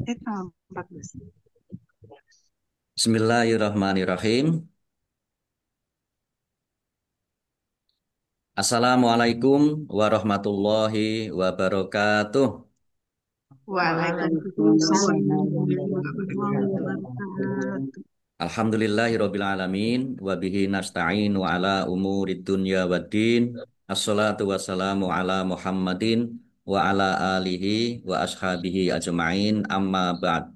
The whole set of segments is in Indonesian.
Tanggal 14. Bismillahirrahmanirrahim. Assalamualaikum warahmatullahi wabarakatuh. Waalaikumsalam warahmatullahi wabarakatuh. Alhamdulillahirabbil alamin wa bihi nasta'in wa ala umurid dunya waddin. Assalatu wassalamu ala Muhammadin wa ala alihi wa ashabihi ajma'in amma ba'd.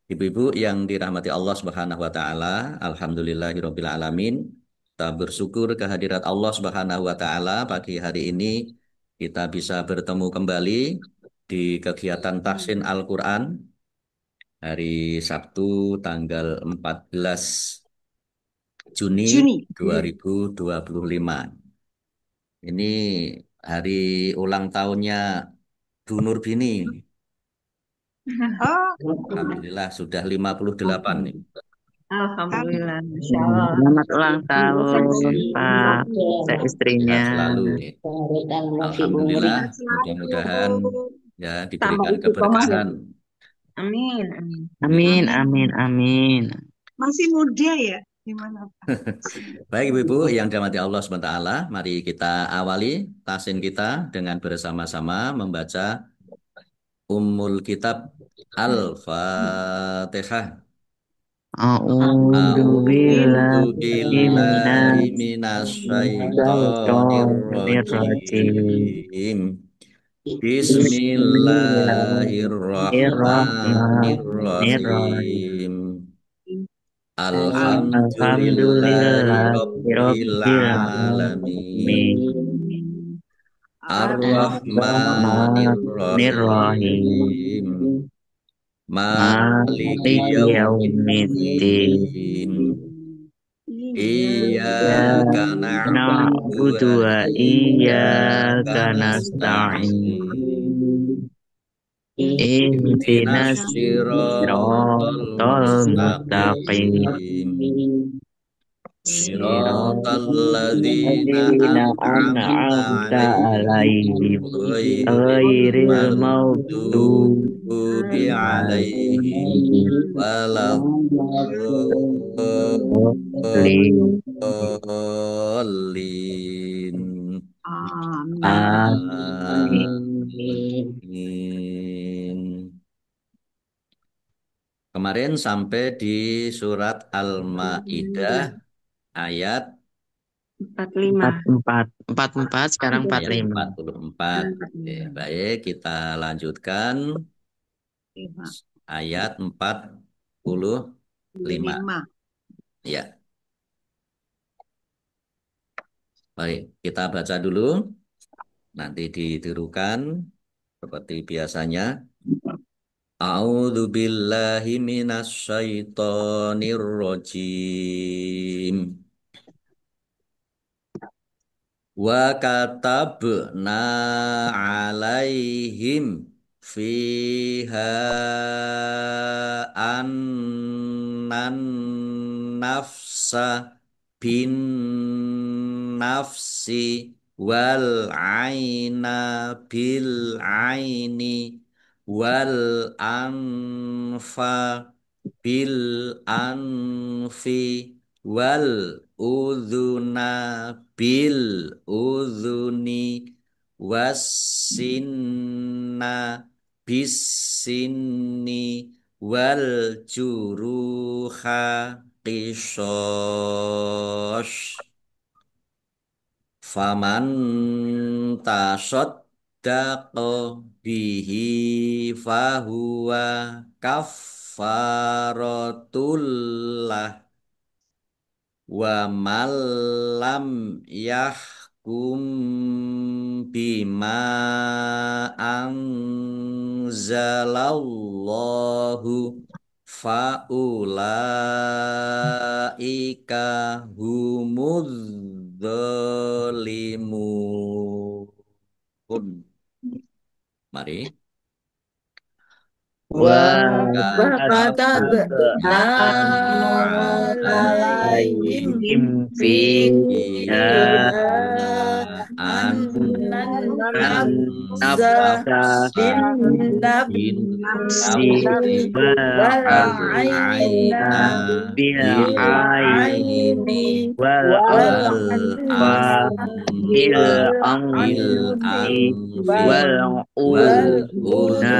Ibu-ibu yang dirahmati Allah Subhanahu wa taala, alhamdulillahirabbil alamin. Kita bersyukur kehadirat Allah Subhanahu wa taala pagi hari ini kita bisa bertemu kembali di kegiatan tahsin Al-Qur'an hari Sabtu tanggal 14 Juni Juni. 2025. Ini hari ulang tahunnya Bu Nurbini. Oh, Alhamdulillah sudah 58 nih. Alhamdulillah, Masya Allah. Selamat ulang tahun, Pak. Saya istrinya. Sehat selalu nih. Alhamdulillah, sehat selalu. mudah-mudahan ya Tambah diberikan istiqomah. keberkahan. Amin, amin. Amin, amin, amin. Masih muda ya? Gimana Pak? Baik Ibu-ibu yang dirahmati Allah SWT, mari kita awali tahsin kita dengan bersama-sama membaca Ummul Kitab Al-Fatihah. A'udzu A'udzu billahi billahi minas minasyaitonir syaitonir rajim. rajim. Bismillahirrahmanirrahim. Bismillahirrahmanirrahim. Alhamdulillahi Alhamdulillahi Rabbil rabbil Alamin. alamin. Ar-Rahmanir Ar-Rahmanir-Rahim. Rahim. Maliki Maliki yaumiddin. Yaumiddin. Iyyaka na'budu Na'budu wa wa iyyaka iyyaka nasta'in. nasta'in. Ihdinas Ihdinas siratal siratal mustaqim. mustaqim. Siratal ladzina Ladzina an'amta an'amta alaihim alaihim ghairil ghairil maghdubi maghdubi alaihim alaihim waladdallin. Amin. Amin. Amin. Kemarin sampai di surat Al-Maidah ayat 45. Empat empat sekarang empat ayat lima. 44. Oke, baik, kita lanjutkan ayat 45. 5. Ya, baik, kita baca dulu. Nanti ditirukan seperti biasanya. A'udzu billahi minasyaitonir rajim. Wa katabna alaihim fiha annan nafsa bin nafsi wal aina bil aini wal anfa bil anfi wal udhuna bil udhuni wassinna bis sinni wal juruha qisas faman tasaddaqa bihi fahuwa kaffaratul lah wa malam yahkum bima anzalallahu faulaika humudz zalimun. Mari. وكتبنا Katabna عليهم alaihim فيها fiha النفس an-nafsa بالنفس bin-nafsi والعين wal-aina بالعين bil-aini والأنف wal-anfa بالأنف bil-anfi والأذن wal-udhuna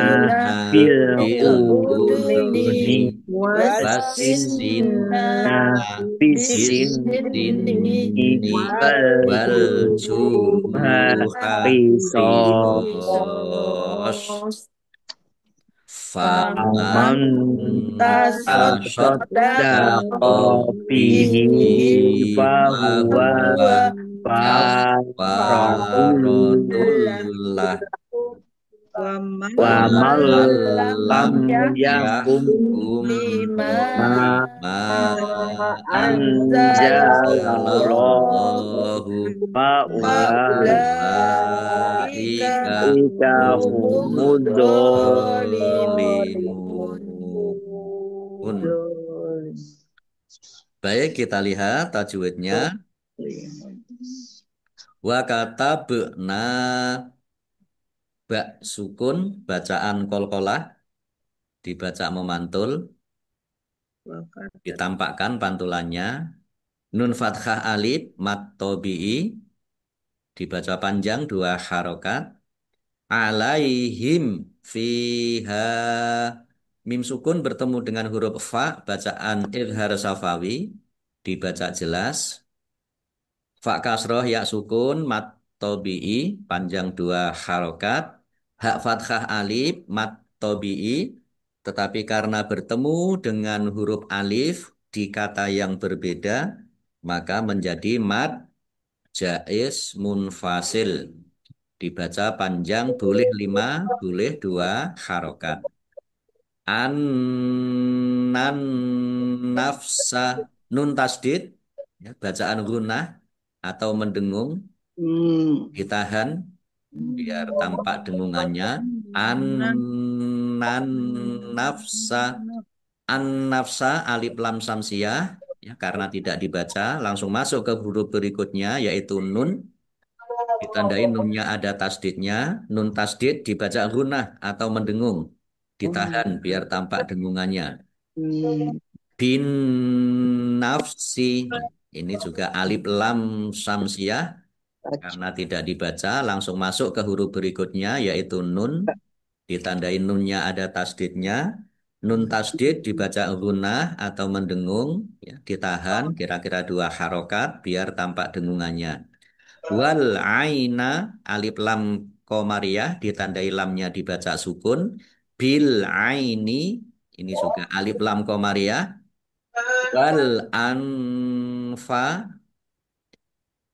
بالأذن bil-udhuni والسن was-sinna بالسن bis-sinni والجروح wal-juruha qisas قصاص faman فمن تصدق tasaddaqa به bihi فهو fahuwa كفارة kafaratul lah wa ومن man لم lam يحكم yahkum بما bima أنزل الله anzalallahu فأولئك faulaika هم humuz الظالمون zalimun. Baik, kita lihat tajwidnya. Wa katabna, bak sukun, bacaan kolkolah, dibaca memantul, ditampakkan pantulannya. Nun fathah alif, mat tobi'i, dibaca panjang 2 harokat. Alaihim fiha, mim sukun bertemu dengan huruf fa, bacaan idhar safawi, dibaca jelas. Fa kasroh ya sukun mat tobi'i panjang 2 harokat. Hak fathah alif mat tobi'i, tetapi karena bertemu dengan huruf alif di kata yang berbeda maka menjadi mat jaiz munfasil, dibaca panjang boleh 5 boleh 2 harokat. An nafsa, nun tasdid, ya, bacaan gunnah atau mendengung, ditahan biar tampak dengungannya. An nafsa, an nafsa alif lam samsiah, ya, karena tidak dibaca langsung masuk ke huruf berikutnya yaitu nun, ditandai nunnya ada tasdidnya. Nun tasdid dibaca gunnah atau mendengung, ditahan biar tampak dengungannya. Bin nafsi, ini juga alif lam samsiah, karena tidak dibaca langsung masuk ke huruf berikutnya yaitu nun, ditandai nunnya ada tasdidnya. Nun tasdid dibaca gunnah atau mendengung, ya, ditahan kira-kira 2 harokat biar tampak dengungannya. Wal aina alif lam komariah, ditandai lamnya dibaca sukun. Bil aini, ini juga alif lam komariah. Wal anfa,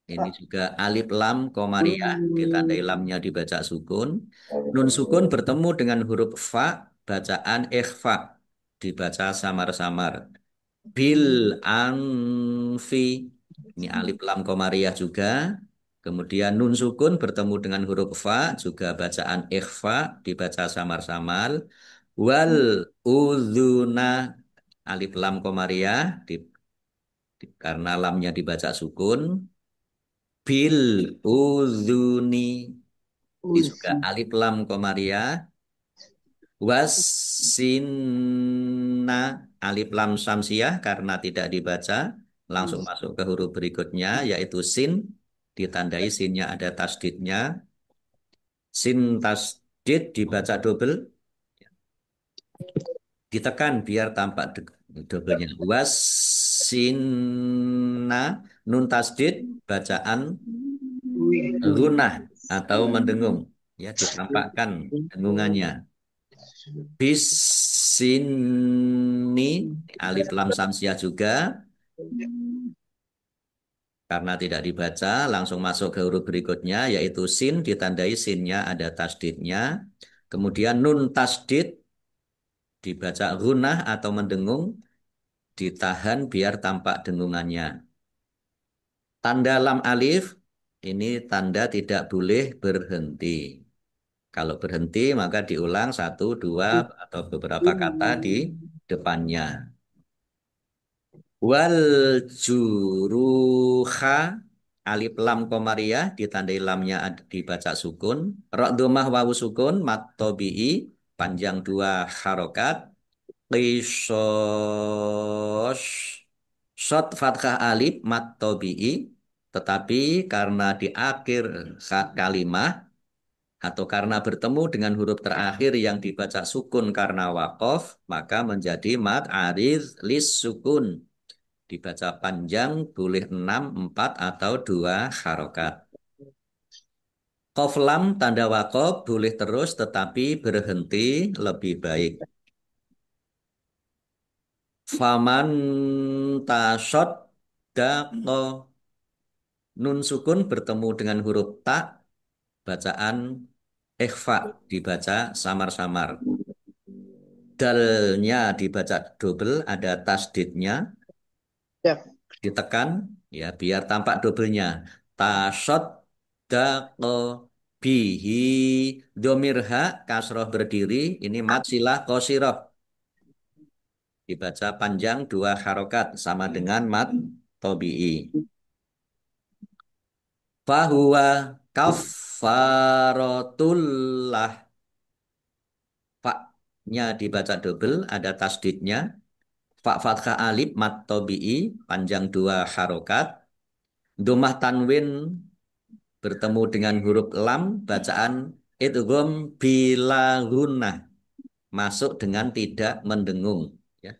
ini juga alif lam komariah, ditandai lamnya dibaca sukun. Nun sukun bertemu dengan huruf fa, bacaan ikhfa, dibaca samar-samar. Bil anfi, ini alif lam komariah juga. Kemudian nun sukun bertemu dengan huruf fa, juga bacaan ikhfa, dibaca samar-samar. Wal udhuna, alif lam komariah, karena lamnya dibaca sukun. Bil udhuni, ini juga alif lam komariah. Wasinna alif lam samsiah, karena tidak dibaca langsung masuk ke huruf berikutnya yaitu sin, ditandai sinnya ada tasdidnya. Sin tasdid dibaca double, ditekan biar tampak doublenya. Wasinna, nun tasdid bacaan gunah atau mendengung, ya, ditampakkan dengungannya. Bis sini alif lam samsiah juga, karena tidak dibaca langsung masuk ke huruf berikutnya yaitu sin, ditandai sinnya ada tasdidnya. Kemudian nun tasdid dibaca gunah atau mendengung, ditahan biar tampak dengungannya. Tanda lam alif, ini tanda tidak boleh berhenti. Kalau berhenti maka diulang 1, 2 atau beberapa kata di depannya. Wal juruha alif lam komariah ditandai lamnya dibaca sukun. Ra dhammah wawu sukun mat tabi'i panjang 2 harokat. Qisos shot fathah alif mat tabi'i tetapi karena di akhir kalimah atau karena bertemu dengan huruf terakhir yang dibaca sukun karena wakof, maka menjadi mat arid lis sukun. Dibaca panjang boleh 6, 4, atau 2 harokat. Qaf lam tanda wakof boleh terus tetapi berhenti lebih baik. Faman tasod dako nun sukun bertemu dengan huruf ta, bacaan ikhfa dibaca samar-samar. Dalnya dibaca double, ada tasdidnya, Ya. ditekan ya biar tampak doublenya. Tasod dako bihi domirha kasroh berdiri ini mat silah kosiroh dibaca panjang 2 harokat sama dengan mat tobi'i. Fahuwa kafaratullah. Fa-nya dibaca double, ada tasdidnya. Fa fathah alif mat tobi'i panjang 2 harokat. Domah tanwin bertemu dengan huruf lam bacaan idgham bila gunnah masuk dengan tidak mendengung ya,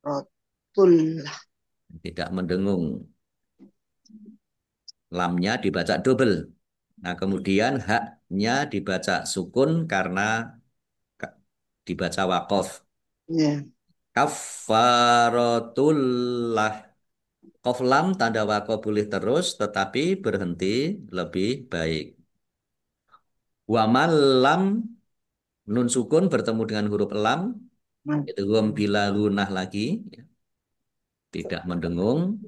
Rotullah. tidak mendengung. Lamnya dibaca double. Nah, kemudian haknya dibaca sukun karena dibaca wakof. Ya. Kafaratullah. Qaf lam tanda wakof boleh terus tetapi berhenti lebih baik. Wa lam nun sukun bertemu dengan huruf lam itu bila lunah lagi ya, tidak mendengung.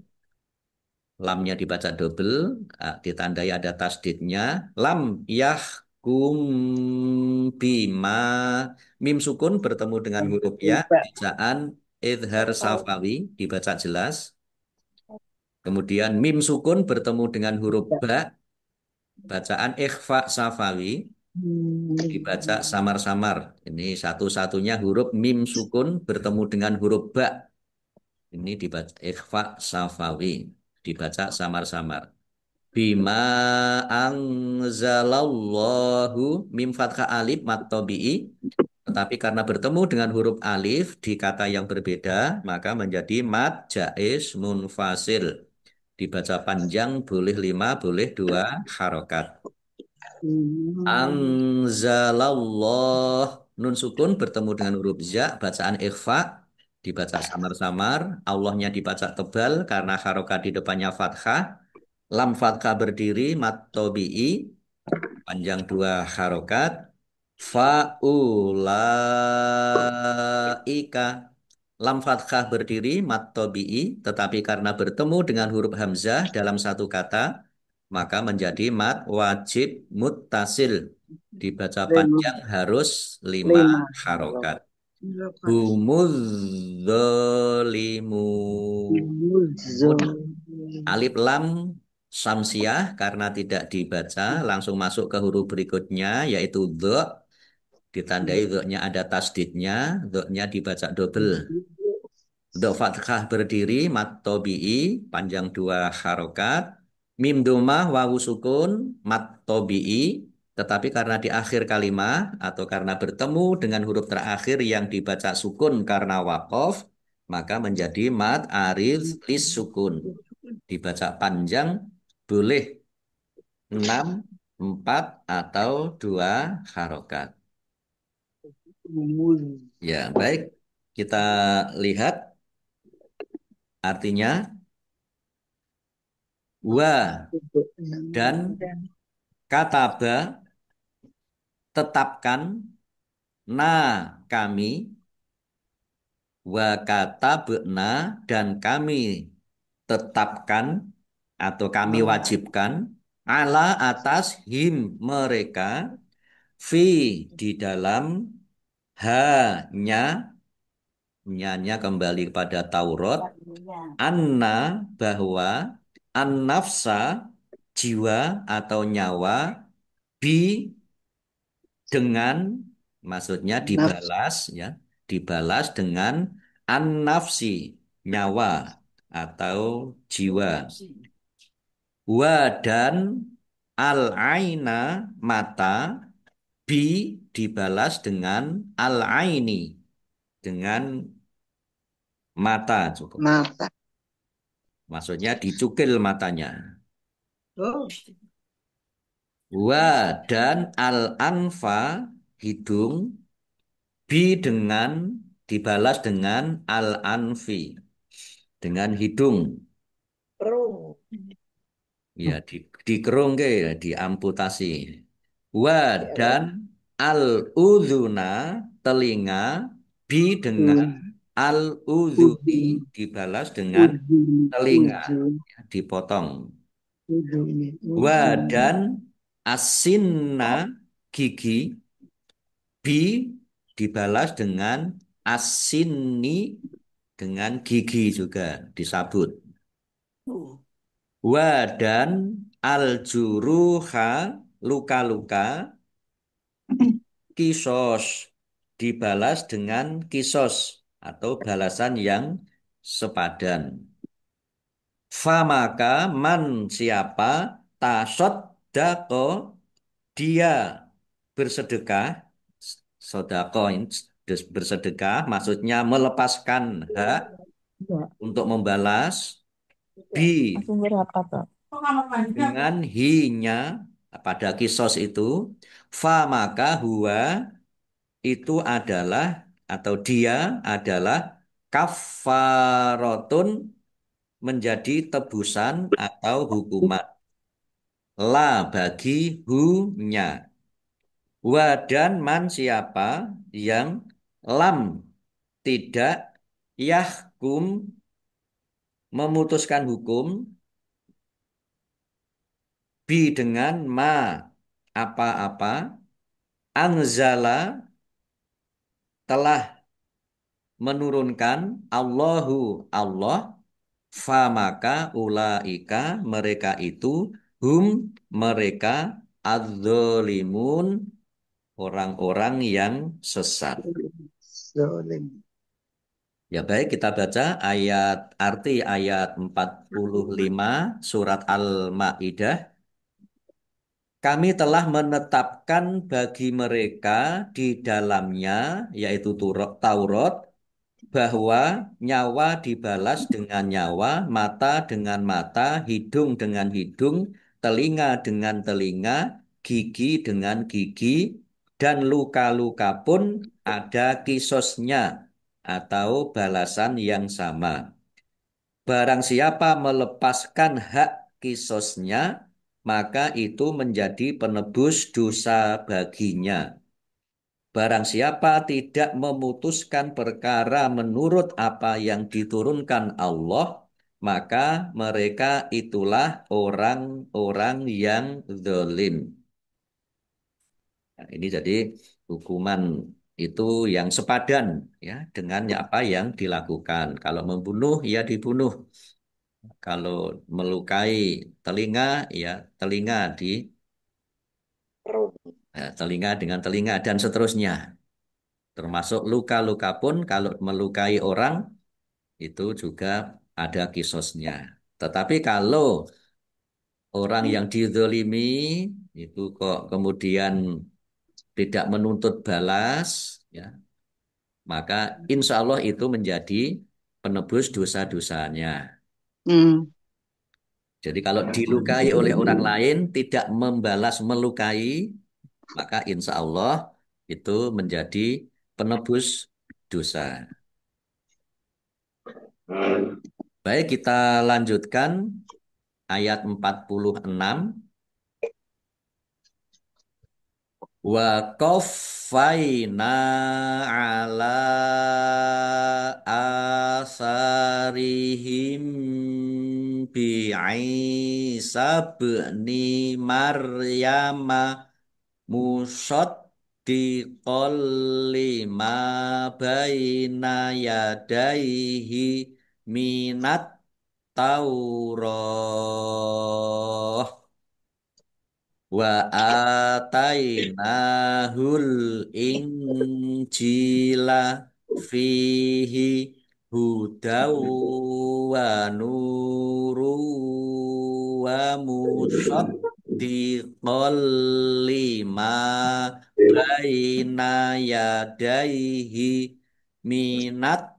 Lamnya dibaca double, ditandai ada tasdidnya. Lam yahkum bima. Mim sukun bertemu dengan huruf ya. Bacaan idhar safawi dibaca jelas. Kemudian mim sukun bertemu dengan huruf ba. Bacaan ikhfa safawi dibaca samar-samar. Ini satu-satunya huruf mim sukun bertemu dengan huruf ba. Ini dibaca ikhfa safawi. Dibaca samar-samar. Bima anzalallahu mim fathah alif mat tabi'i tetapi karena bertemu dengan huruf alif di kata yang berbeda maka menjadi mat jaiz munfasil dibaca panjang boleh 5 boleh 2 harokat. Anzalallah nun sukun bertemu dengan huruf za bacaan ikhfa dibaca samar-samar Allahnya dibaca tebal karena harokat di depannya fathah. Lam fathah berdiri mat tobi'i panjang 2 harokat. Faulaika lam fathah berdiri mat tobi'i tetapi karena bertemu dengan huruf hamzah dalam satu kata maka menjadi mat wajib muttasil dibaca panjang harus 5 harokat. Humuz zalimun. Alif lam samsiah karena tidak dibaca langsung masuk ke huruf berikutnya yaitu dha ditandai dha-nya ada tasdidnya dha-nya dibaca double. Dha fathah berdiri mat tobi'i panjang 2 harokat. Mim domah wawu sukun mat tobi'i tetapi karena di akhir kalimat atau karena bertemu dengan huruf terakhir yang dibaca sukun karena wakof maka menjadi mat arid lis sukun dibaca panjang boleh 6, 4, atau 2 harokat. Ya, baik. Kita lihat artinya wa dan kataba tetapkan na kami wa katabna dan kami tetapkan atau kami wajibkan ala atas him mereka fi di dalam hanya nyanya kembali kepada Taurat anna bahwa an nafsa jiwa atau nyawa, bi dengan, maksudnya Nafs. dibalas ya, dibalas dengan an-nafsi, nyawa atau jiwa. Wa dan al-aina, mata, bi dibalas dengan al-aini, dengan mata cukup. Mata. Maksudnya dicukil matanya. Oh, Wa dan al-anfa, hidung, bi dengan dibalas dengan al-anfi, dengan hidung. perung. Ya, dikerung ke, diamputasi. Wa dan al-udhuna, telinga, bi dengan Hmm. al-udhuni, Ujung. dibalas dengan Ujung. telinga, Ujung. ya, dipotong. Ujungnya. Wa Ujung. dan asinna, gigi, bi dibalas dengan asinni, dengan gigi juga disabut. Wa dan al-juruha, luka-luka, kisos dibalas dengan kisos atau balasan yang sepadan. Famaka man siapa tasod dako dia bersedekah, sodako ini bersedekah maksudnya melepaskan hak Ya, untuk membalas, bi langsung berapa tuh? dengan hinya pada kisos itu, fa maka huwa itu adalah atau dia adalah kafarotun, menjadi tebusan atau hukuman, la bagi hu-nya. Wa dan man siapa yang lam tidak yahkum memutuskan hukum, bi dengan ma apa-apa, anzala telah menurunkan, Allahu Allah, fa maka ulaika mereka itu, hum mereka, adzolimun orang-orang yang sesat. Zolim. Ya baik, kita baca ayat arti ayat 45 surat Al-Maidah. Kami telah menetapkan bagi mereka di dalamnya, yaitu Taurat, bahwa nyawa dibalas dengan nyawa, mata dengan mata, hidung dengan hidung, telinga dengan telinga, gigi dengan gigi, dan luka-luka pun ada kisosnya atau balasan yang sama. Barang siapa melepaskan hak kisosnya, maka itu menjadi penebus dosa baginya. Barang siapa tidak memutuskan perkara menurut apa yang diturunkan Allah, maka mereka itulah orang-orang yang zalim. Nah, ini jadi hukuman itu yang sepadan ya dengan apa yang dilakukan. Kalau membunuh ya dibunuh. Kalau melukai telinga ya telinga di telinga dengan telinga dan seterusnya. Termasuk luka-luka pun kalau melukai orang itu juga ada kisosnya. Tetapi kalau orang yang dizolimi itu kok kemudian tidak menuntut balas, ya, maka insya Allah itu menjadi penebus dosa-dosanya. Hmm. Jadi kalau dilukai oleh orang lain tidak membalas melukai, maka insya Allah itu menjadi penebus dosa. Baik, kita lanjutkan ayat 46. Wa qaffaina ala asarihim bi Isa bni Maryama musaddiqal lima baina yadaihi minat Taurah. Wa atainahul injila fihi hudaw wa nuru wa musaddiqal lima baina yadaihi minat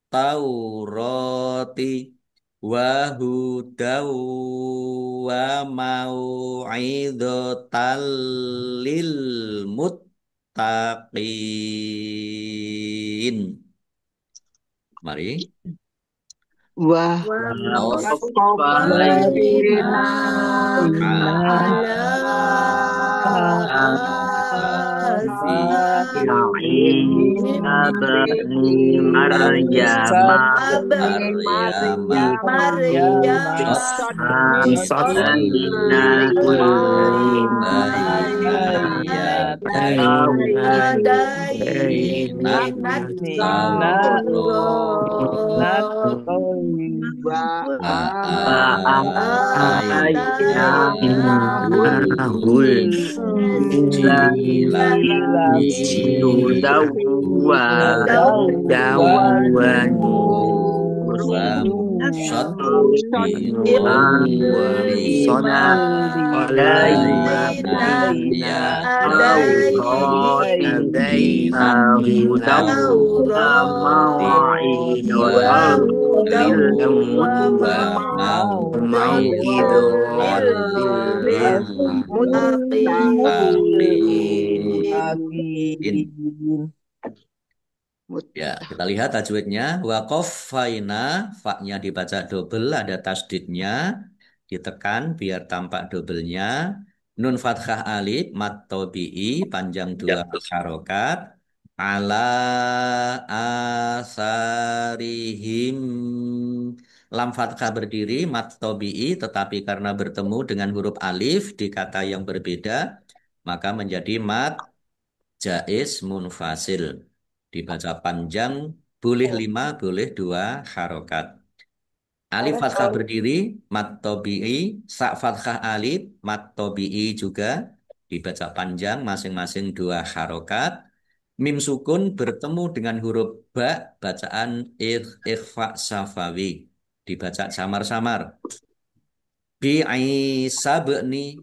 Taurati wa hudaw wa mau'idotal lil muttaqin. Mari. Wah, وقفينا على عيسى آثارهم بن بعيسى مريم مريم مصدقا بين يديه من وآتيناه الإنجيل فيه هدى ونور مصدقا لما بين يديه من التوراة وهدى وموعظة للمتقين. Ya, kita lihat tajwidnya. Waqaffaina, fa-nya dibaca double, ada tasdidnya. Ditekan biar tampak doublenya. Nun fathah alif, mat tabi'i, panjang dua harokat. Ala asarihim. Lam fathah berdiri, mat tabi'i, tetapi karena bertemu dengan huruf alif di kata yang berbeda, maka menjadi mat jaiz munfasil. Dibaca panjang, boleh 5, boleh 2 harokat. Alif fathah berdiri, mat tobi'i, sa fathah alif, mat tobi'i juga. Dibaca panjang, masing-masing 2 harokat. Mim sukun bertemu dengan huruf ba, bacaan ikhfa safawi. Dibaca samar-samar. Bi'isa be'ni,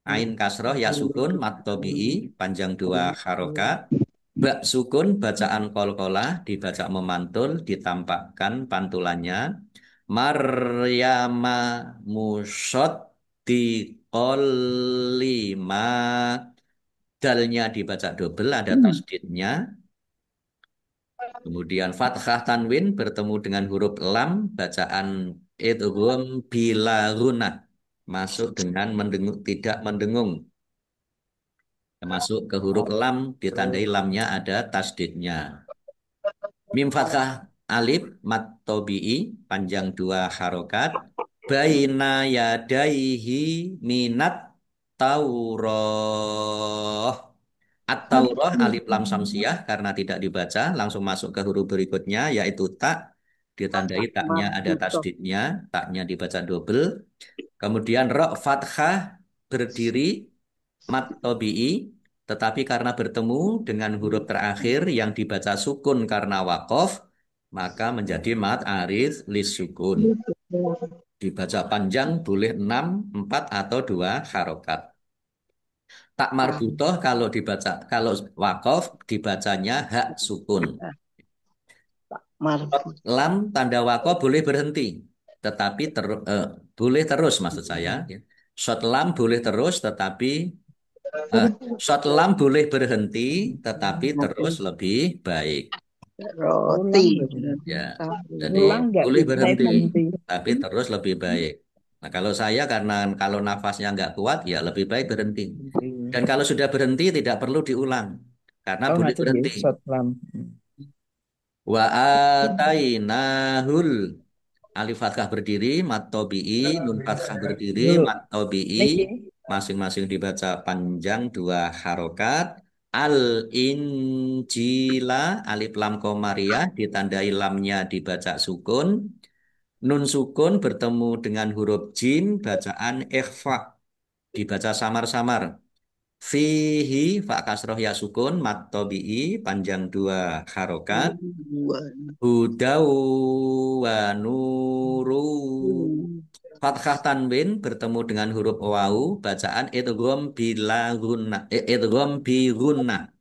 ain kasroh, ya sukun, mat tobi'i, panjang 2 harokat. Bak sukun bacaan kolkolah dibaca memantul ditampakkan pantulannya Maryama musod di kolima dalnya dibaca double ada tasdidnya kemudian fathah tanwin bertemu dengan huruf lam bacaan idgham bila gunah masuk dengan mendengung tidak mendengung masuk ke huruf lam ditandai lamnya ada tasdidnya. Mim fathah alif mat tobi'i panjang 2 harokat baina yadaihi minat tauroh at-tauroh alif lam samsiah karena tidak dibaca langsung masuk ke huruf berikutnya yaitu tak ditandai taknya ada tasdidnya taknya dibaca double kemudian ro fathah berdiri mat tobi'i tetapi karena bertemu dengan huruf terakhir yang dibaca sukun karena wakof maka menjadi mat arid lis sukun dibaca panjang boleh 6, 4 atau 2 harokat tak marbutoh kalau dibaca kalau wakof dibacanya hak sukun lam tanda wakof boleh berhenti tetapi boleh terus maksud saya ya. Shot lam boleh terus tetapi shot lam boleh berhenti, tetapi terus lebih baik. roti. Ya, jadi boleh berhenti, tapi terus lebih baik. Nah, kalau saya karena kalau nafasnya nggak kuat, ya lebih baik berhenti. Dan kalau sudah berhenti tidak perlu diulang, karena boleh berhenti. Wa atainahul alif fathah berdiri, mat tobi'i, nun fathah berdiri, mat tobi'i, masing-masing dibaca panjang 2 harokat. Al-Injila, alif lam komariah, ditandai lamnya dibaca sukun. Nun sukun bertemu dengan huruf jim, bacaan ikhfa. dibaca samar-samar. Fihi fa kasroh ya sukun mat tobi'i panjang dua harokat. Hudau wa nuru. Fathah tanwin bertemu dengan huruf wawu bacaan idgham bila gunnah idgham bi gunnah.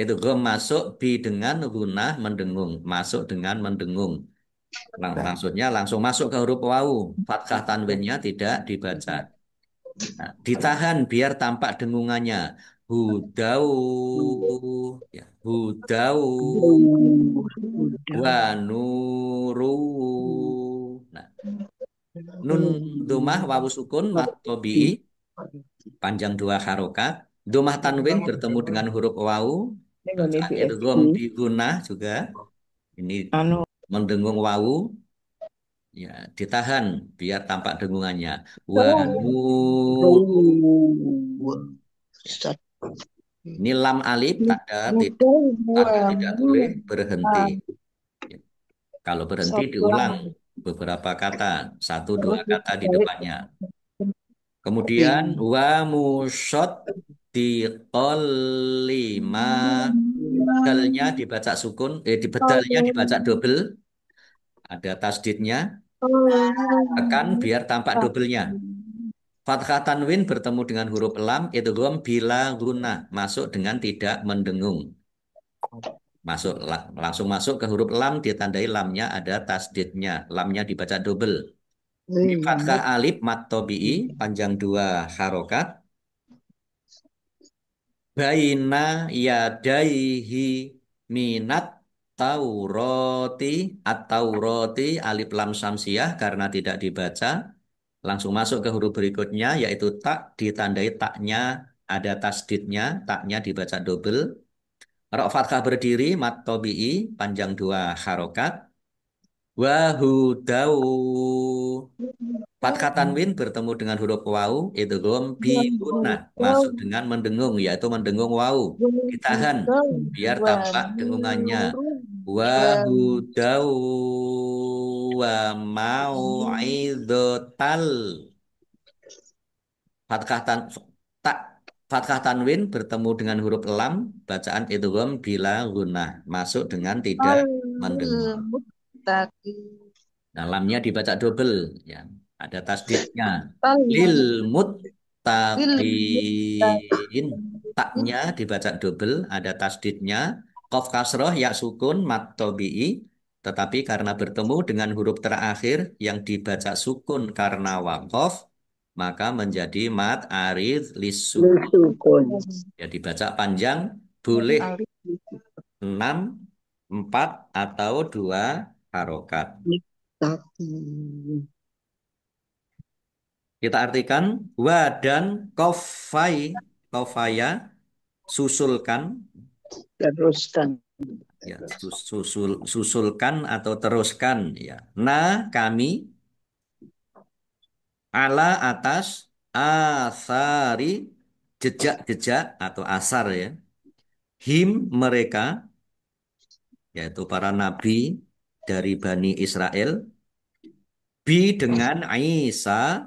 Idgham masuk bi dengan gunnah mendengung, masuk dengan mendengung. Maksudnya langsung masuk ke huruf wawu. Fathah tanwinnya tidak dibaca. Nah, ditahan biar tampak dengungannya. Hudau ya, hudau wa nuru. Nah, nun domah wawu sukun mat tobi'i panjang dua harokat. Domah tanwin bertemu dengan huruf wawu. Bacaan idgham bi gunnah juga. Ini Anu, mendengung wawu. Ya, ditahan biar tampak dengungannya. Wa nur. Ini lam alif tanda tidak boleh berhenti. Ya, kalau berhenti diulang beberapa kata, satu dua kata di depannya. Kemudian wa musyad di lima dalnya dibaca sukun, di bedalnya dibaca double, ada tasdidnya, tekan biar tampak doublenya. Fathah tanwin bertemu dengan huruf lam idgham bila gunnah masuk dengan tidak mendengung. Langsung masuk ke huruf lam ditandai lamnya ada tasdidnya. Lamnya dibaca double. Di fathah alif mat tobi'i panjang dua harokat. Baina yadaihi minat tauroti at-tauroti alif lam samsiah karena tidak dibaca. Langsung masuk ke huruf berikutnya yaitu tak ditandai taknya ada tasdidnya, taknya dibaca double. Ra fathah berdiri mat tobi'i panjang dua harokat. Wahudau fathah tanwin bertemu dengan huruf wawu idgham bi gunnah masuk dengan mendengung yaitu mendengung wawu. Ditahan biar tampak dengungannya. Wahudau wa mau'idotal Fathah tan tak fathah tanwin bertemu dengan huruf lam bacaan idgham bila gunnah masuk dengan tidak mendengung. Nah, lamnya dibaca double ya. Ada tasdidnya. Lil muttaqin taknya dibaca double ada tasdidnya. Qaf kasroh ya sukun mat tobi'i tetapi karena bertemu dengan huruf terakhir yang dibaca sukun karena waqaf maka menjadi mat arid lisukun. Ya dibaca panjang boleh 6, 4 atau 2 harokat. Kita artikan wa dan kofaya susulkan Teruskan. ya susulkan atau teruskan ya. Kami ala atas asari jejak-jejak atau asar ya. Him mereka yaitu para nabi dari Bani Israel bi dengan Isa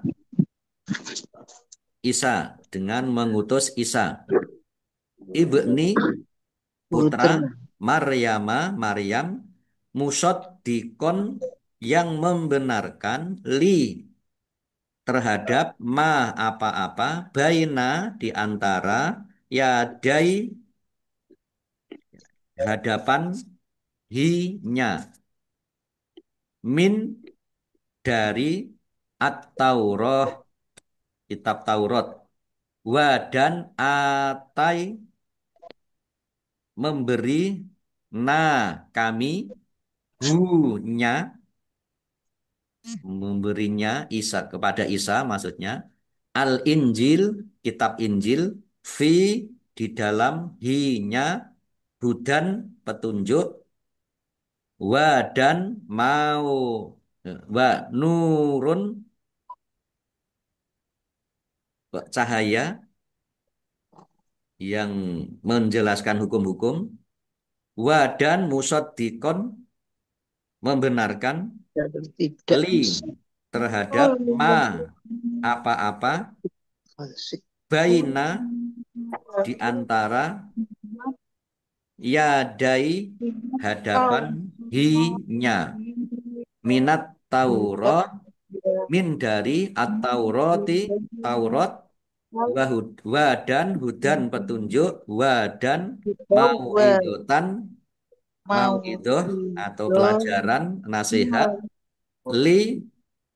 dengan mengutus Isa ibni putra Maryam musaddiqon yang membenarkan terhadap apa-apa baina di antara yadai hadapan hinya min dari at-Taurah kitab Taurat wa dan atai memberi kami hu-nya memberinya Isa kepada Isa maksudnya Al-Injil kitab Injil fi di dalam hinya hudan petunjuk wa dan mau wa nurun cahaya yang menjelaskan hukum-hukum wa dan musaddiqon membenarkan li terhadap apa-apa Asik. Baina di antara yadai hadapan hinya minat Taurat min dari at-Taurati Taurat wa dan hudan petunjuk wa dan mau'idotan mau'idoh atau pelajaran nasihat li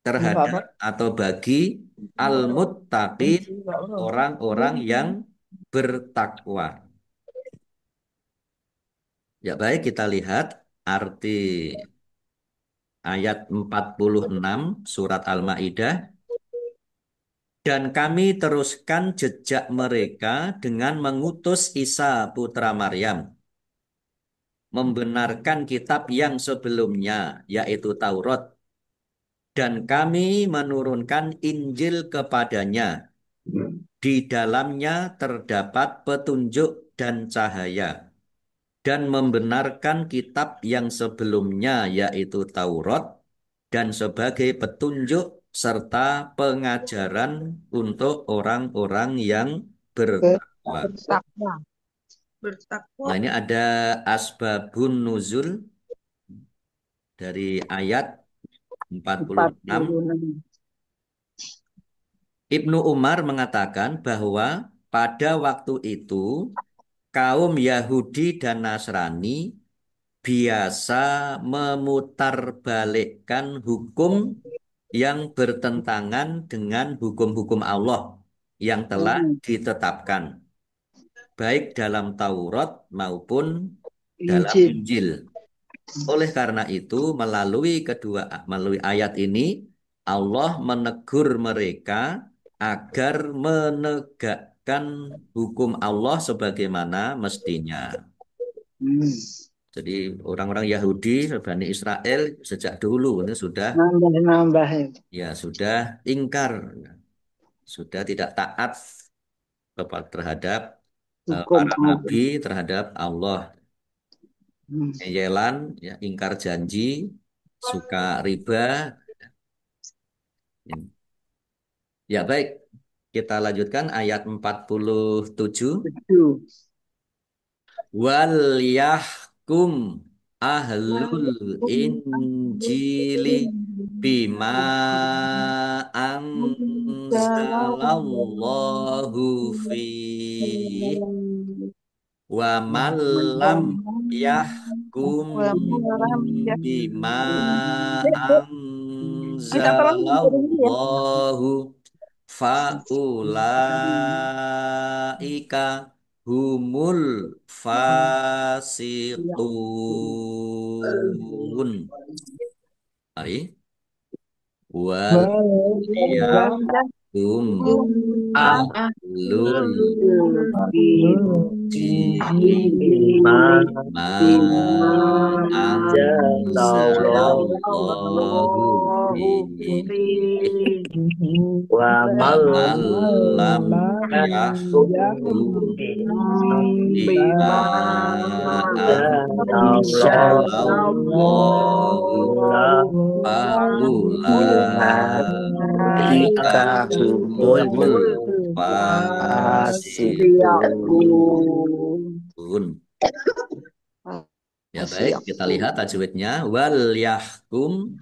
terhadap atau bagi al-muttaqin orang-orang yang bertakwa. Ya baik, kita lihat arti ayat 46 surat Al-Maidah. Dan kami teruskan jejak mereka dengan mengutus Isa putra Maryam, membenarkan kitab yang sebelumnya, yaitu Taurat, dan kami menurunkan Injil kepadanya. Di dalamnya terdapat petunjuk dan cahaya, dan membenarkan kitab yang sebelumnya, yaitu Taurat, dan sebagai petunjuk serta pengajaran untuk orang-orang yang bertakwa. Bertakwa. Bertakwa. Nah, ini ada asbabun nuzul dari ayat 46. 46. Ibnu Umar mengatakan bahwa pada waktu itu kaum Yahudi dan Nasrani biasa memutarbalikkan hukum yang bertentangan dengan hukum-hukum Allah yang telah ditetapkan, baik dalam Taurat maupun dalam Injil. Injil. Oleh karena itu, melalui ayat ini, Allah menegur mereka agar menegakkan hukum Allah sebagaimana mestinya. Jadi orang-orang Yahudi, Bani Israel sejak dulu ini sudah Nambah-nambah. sudah ingkar, sudah tidak taat terhadap Hukum para Allah. nabi, terhadap Allah. Ngeyelan, ingkar janji, suka riba. Ya baik, kita lanjutkan ayat 47. Wal yahkum ahlul injili bima anzalallahu fihi wa man lam yahkum bima anzalallahu faulaika humul fasiqun. Mari. Wal yakum ahlul injili ma anzalallahu fihi wa malam yahkum bima anzalallahu faulaika humul fasiqun. Ya baik, kita lihat tajwidnya. Wal yahkum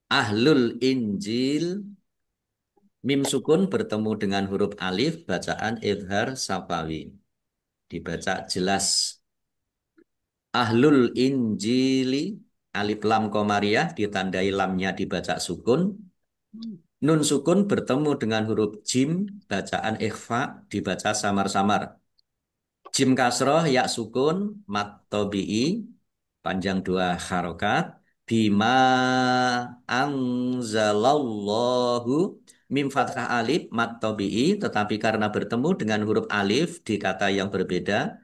ahlul injil. Mim sukun bertemu dengan huruf alif, bacaan idhar safawi. Dibaca jelas. Ahlul injili, alif lam komariah, ditandai lamnya dibaca sukun. Nun sukun bertemu dengan huruf jim, bacaan ikhfa, dibaca samar-samar. Jim kasroh, ya sukun, mat tobi'i, panjang 2 harokat. Bima anzalallahu, mim fathah alif, mat tobi'i, tetapi karena bertemu dengan huruf alif di kata yang berbeda,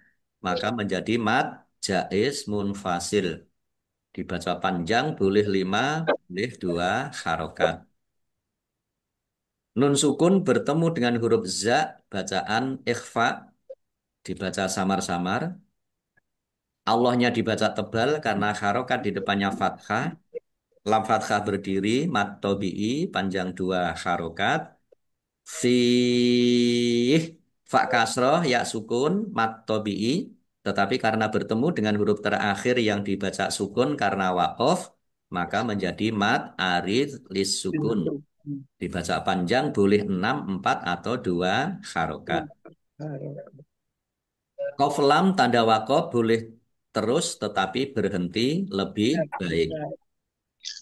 maka menjadi mat jaiz munfasil. Dibaca panjang, boleh 5, boleh 2 harokat. Nun sukun bertemu dengan huruf za, bacaan ikhfa, dibaca samar-samar. Allahnya dibaca tebal karena harokat di depannya fathah. Lam fathah berdiri, mat tobi'i, panjang 2 harokat. Fih, fa kasroh, ya sukun, mat tobi'i. Tetapi karena bertemu dengan huruf terakhir yang dibaca sukun karena wakof, maka menjadi mat arid lis sukun. Dibaca panjang boleh 6, 4, atau 2 harokat. Qaf lam tanda wakof boleh terus tetapi berhenti lebih baik.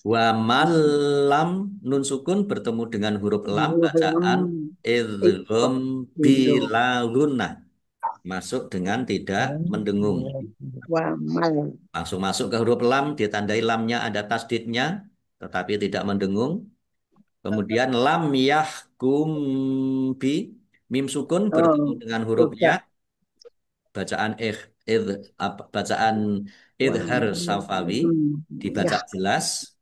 Wa malam nun sukun bertemu dengan huruf lam bacaan idgham bila gunnah. Masuk dengan tidak mendengung. Wamal. Langsung masuk ke huruf lam, ditandai lamnya ada tasdidnya, tetapi tidak mendengung. Kemudian lam yahkum bi, mim sukun bertemu Oh, dengan huruf ya, udah. bacaan bacaan idhar safawi, dibaca Ya. jelas.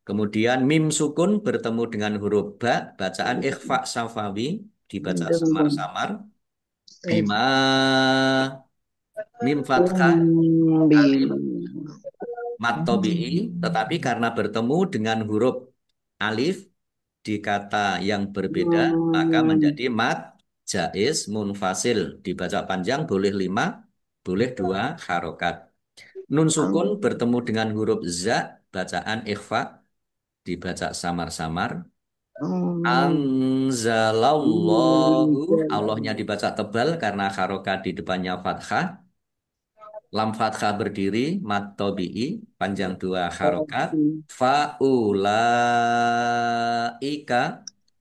Kemudian mim sukun bertemu dengan huruf ba, bacaan ikhfa safawi, dibaca Dengung. samar-samar. Bima, mim fathah Bil. mat tobi'i, tetapi karena bertemu dengan huruf alif di kata yang berbeda, maka menjadi mat jaiz munfasil. Dibaca panjang boleh 5, boleh 2 harokat. Nun sukun bertemu dengan huruf za, bacaan ikhfa, dibaca samar-samar. Anzalallahu, Allahnya dibaca tebal karena harokat di depannya fathah. Lam fathah berdiri, mat tobi'i, panjang 2 harokat. Faulaika,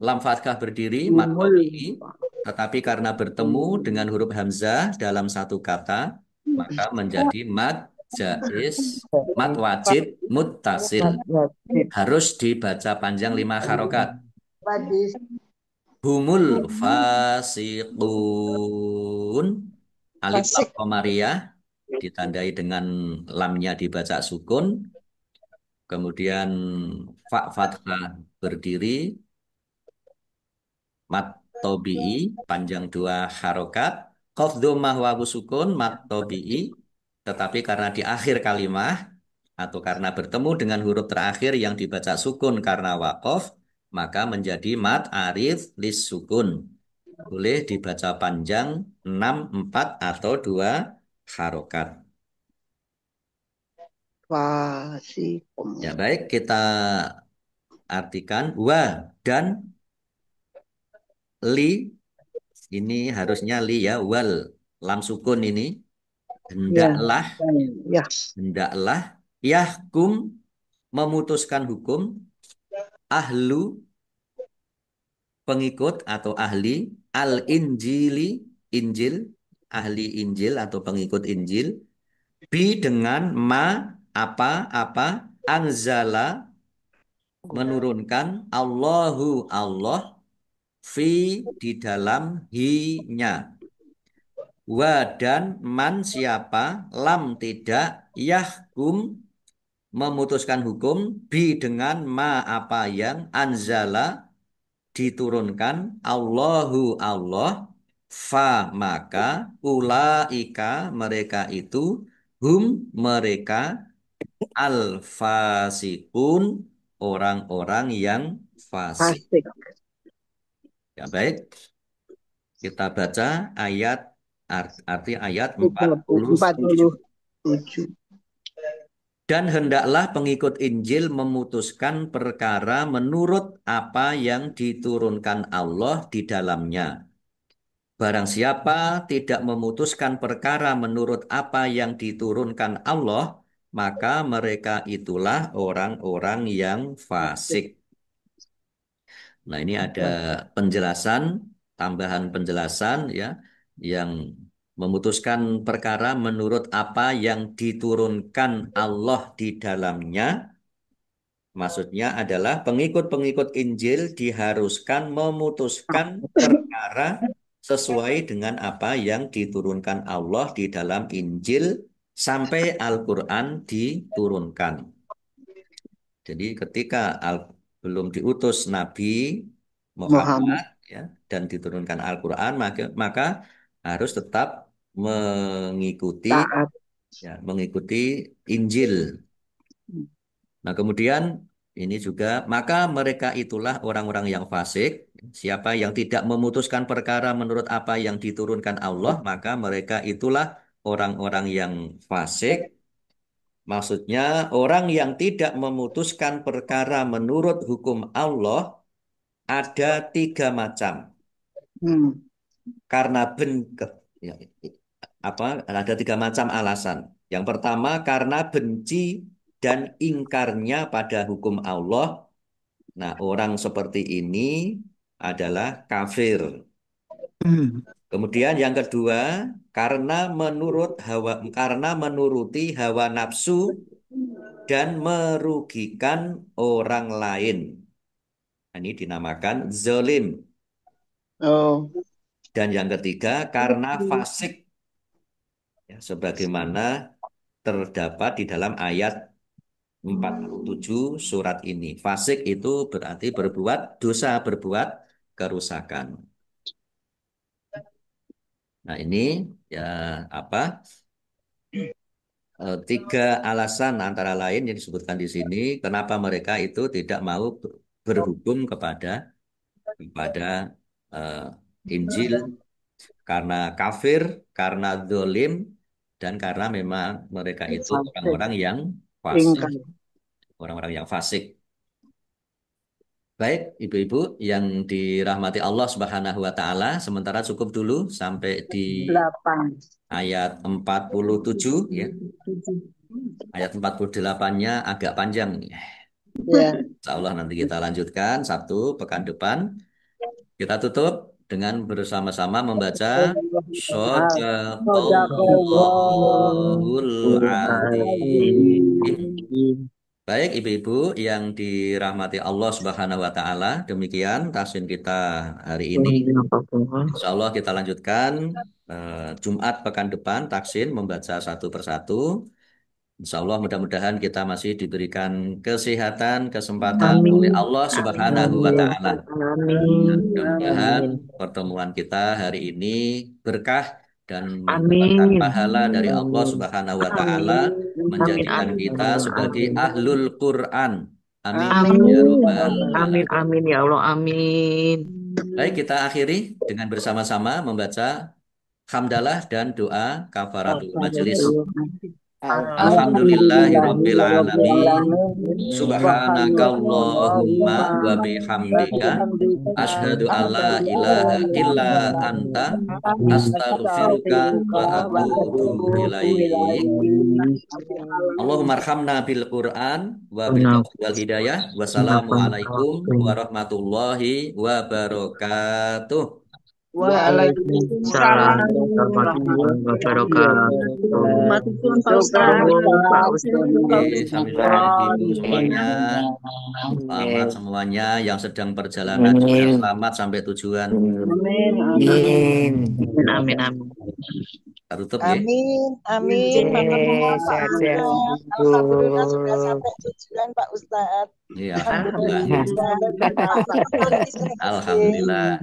lam fathah berdiri, mat Humul. tobi'i. Tetapi karena bertemu dengan huruf hamzah dalam satu kata, maka menjadi mat jaiz, mat wajib, muttasil. Harus dibaca panjang 5 harokat. Humul fasiqun. Alif lam Fasik. komariah ditandai dengan lamnya dibaca sukun. Kemudian fa fathah berdiri, mat tobi'i, panjang 2 harokat. Qaf dhammah wawu sukun, mat tobi'i. Tetapi karena di akhir kalimah atau karena bertemu dengan huruf terakhir yang dibaca sukun karena wakof, maka menjadi mat arif lis sukun. Boleh dibaca panjang 6, 4, atau 2 harokat. Fasikum. Ya baik, kita artikan wa dan li, ini harusnya li ya, wal, lam sukun ini. Ya. Hendaklah, Ya. hendaklah, yahkum, memutuskan hukum, ahlu, pengikut atau ahli, al-injili, Injil, ahli Injil atau pengikut Injil, bi dengan ma, apa, anzala, menurunkan, Allahu, Allah, fi, di dalam, hi-nya. Wa dan man siapa, lam tidak, yahkum, memutuskan hukum, bi dengan ma apa yang, anzala, diturunkan, Allahu Allah, fa maka, ulaika mereka itu, hum mereka, al fasikun orang-orang yang fasik. Fasik. Ya baik, kita baca ayat arti ayat 47. 47. Dan hendaklah pengikut Injil memutuskan perkara menurut apa yang diturunkan Allah di dalamnya. Barang siapa tidak memutuskan perkara menurut apa yang diturunkan Allah, maka mereka itulah orang-orang yang fasik. Nah, ini ada penjelasan, tambahan penjelasan ya, yang memutuskan perkara menurut apa yang diturunkan Allah di dalamnya. Maksudnya adalah pengikut-pengikut Injil diharuskan memutuskan perkara sesuai dengan apa yang diturunkan Allah di dalam Injil sampai Al-Quran diturunkan. Jadi ketika belum diutus Nabi Muhammad. Muhammad ya, dan diturunkan Al-Quran, maka harus tetap mengikuti Taat. mengikuti Injil. Nah, kemudian ini juga, maka mereka itulah orang-orang yang fasik. Siapa yang tidak memutuskan perkara menurut apa yang diturunkan Allah, maka mereka itulah orang-orang yang fasik. Maksudnya, orang yang tidak memutuskan perkara menurut hukum Allah ada 3 macam. Hmm. Karena ya, ada 3 macam alasan. Yang pertama, karena benci dan ingkarnya pada hukum Allah. Nah, orang seperti ini adalah kafir. Kemudian yang kedua, karena menuruti hawa nafsu dan merugikan orang lain. Ini dinamakan zalim. Oh. Dan yang ketiga, karena fasik. Ya, sebagaimana terdapat di dalam ayat 47 surat ini. Fasik itu berarti berbuat dosa, berbuat kerusakan. Nah, ini ya apa? 3 alasan antara lain yang disebutkan di sini kenapa mereka itu tidak mau berhukum kepada eh, Injil, karena kafir, karena dolim, dan karena memang mereka itu Fasik. orang-orang yang fasik, Ingkar. orang-orang yang fasik. Baik, ibu-ibu yang dirahmati Allah Subhanahu wa taala, sementara cukup dulu sampai di 8. ayat 47 ya. Ayat 48-nya agak panjang nih. Ya. Insya Allah nanti kita lanjutkan Sabtu pekan depan. Kita tutup dengan bersama-sama membaca Shadaqallahul Adzim. Baik, ibu-ibu yang dirahmati Allah Subhanahu wa taala, demikian tafsir kita hari ini. Insya Allah kita lanjutkan Jumat pekan depan taksin membaca satu persatu. Insya Allah mudah-mudahan kita masih diberikan kesehatan, kesempatan oleh Allah Subhanahu wa taala. Mudah-mudahan pertemuan kita hari ini berkah dan mendapatkan pahala dari Allah Subhanahu wa taala, menjadikan kita sebagai ahlul Quran. Amin ya rabbal alamin. Amin ya Allah, amin. Baik, kita akhiri dengan bersama-sama membaca hamdalah dan doa kafaratul majelis. Alhamdulillahirabbil alamin. Subhanakallahumma wa bihamdika asyhadu alla ilaha illa anta astaghfiruka wa atubu ilaik. Allahumma arhamna bil Qur'an wa bil wal hidayah. Wassalamualaikum warahmatullahi wabarakatuh. Waalaikumsalam warahmatullahi wabarakatuh. Oke, sambil ibu semuanya. Selamat semuanya yang sedang perjalanan juga selamat sampai tujuan. Amin. Amin. Kita tutup ya. Amin. Sehat-sehat. Alhamdulillah sudah sampai tujuan Pak Ustadz. Iya, alhamdulillah. Alhamdulillah.